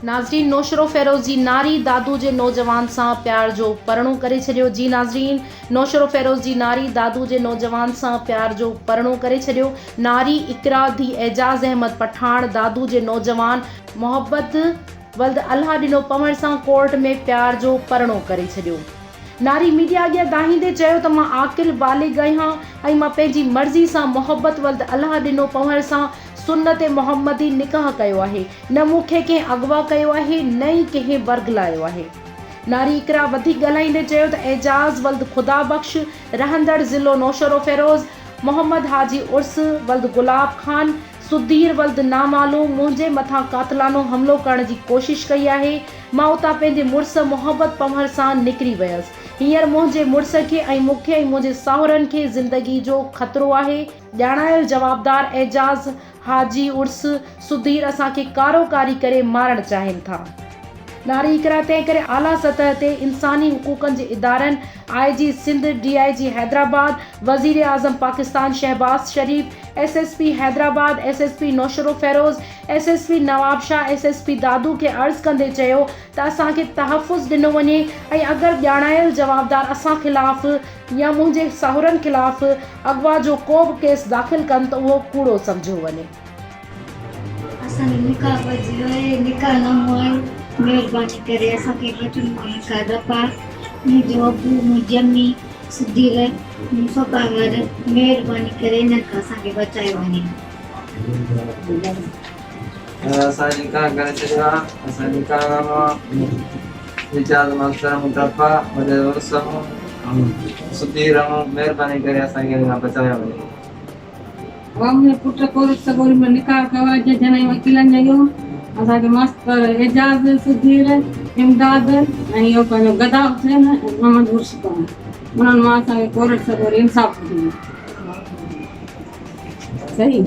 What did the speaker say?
नाज़रीन, नौशरो फ़ेरोज़ जी नारी दादू जे नौजवान सां प्यार जो परणो करे छॾियो। जी नाज़रीन, नौशरो फ़ेरोज़ जी नारी दादू जे नौजवान सां प्यार जो परणो करे छॾियो। नारी इकरा धी एजाज़ अहमद पठान दादू जे नौजवान मोहब्बत वल्द अल्लाह ॾिनो पवण सां कोर्ट में प्यार जो परणो करे छॾियो। नारी मीडिया अॻियां दाहींदे चयो त मां आकिल बालिग आहियां ऐं मां पंहिंजी मर्ज़ी सां मोहब्बत वल्द अल्लाह ॾिनो पवण सां सुन्नत मोहम्मदी निकाह कयो आहे। न मूंखे कंहिं अगवा कयो आहे, न ई कंहिं बरगलायो आहे। नारी इकरा वधीक ॻाल्हाईंदे चयो त एजाज़ वल्द खुदा बख्श रहंदड़ ज़िलो नौशरो फ़ेरोज़ मोहम्मद हाजी उर्स वल्द गुलाब खान सुधीर वल्द नामालूम मुंहिंजे मथां कातलानो हमलो करण जी कोशिश कई आहे। मां उतां पंहिंजे मुड़ुस मोहब्बत पवण सां निकिरी वियसि। हींअर मुंहिंजे मुड़ुस खे ऐं मूंखे ऐं मुंहिंजे साहुरनि खे ज़िंदगी जो ख़तरो आहे। ॼाणायल जवाबदार एजाज़ हाजी उर्स सुधीर असांखे कारोकारी करे मारणु चाहिनि था। नारी इकरा तंहिं करे आला सतह ते इंसानी हुकूकनि जे इदारनि IG सिंध, DIG हैदराबाद, वज़ीर आज़म पाकिस्तान शहबाज शरीफ, SSP Hyderabad, SSP Naushahro Feroze, SSP Nawab Shah, SSP दादू खे अर्ज़ु कंदे चयो त असांखे तहफ़ुज़ ॾिनो वञे ऐं अगरि ॼाणायल जवाबदार असां ख़िलाफ़ या मुंहिंजे साहुरनि ख़िलाफ़ अगवा जो को बि केस दाख़िल कनि त उहो कूड़ो सम्झो वञे। असांजो निकाह बची वियो, निकाह न हुओ, महिरबानी करे असांखे वठनि निकाह दफ़ा। मुंहिंजो अबू, मुंहिंजी अम्मी, सुधीर, सोकावर, महिरबानी करे हिन खां असांखे बचायो वञे। असां निकाह करे छॾियो आहे। असां निकाह एजाज़ मोहतरम दफ़ा वॾे उर्स सुधीर महिरबानी करे असांखे हिन खां बचायो वञे। मुंहिंजे पुट कोर्ट सगोरी में निकाह कयो आहे जॾहिं वकीलनि जो असांखे मस्तु एजाज़ सुधीर इमदाद ऐं इहो पंहिंजो गदा हुसैन मोहम्मद उर्स उन्हनि मां असांखे कोर्ट सगोरी इंसाफ़ ॾिनो। सही।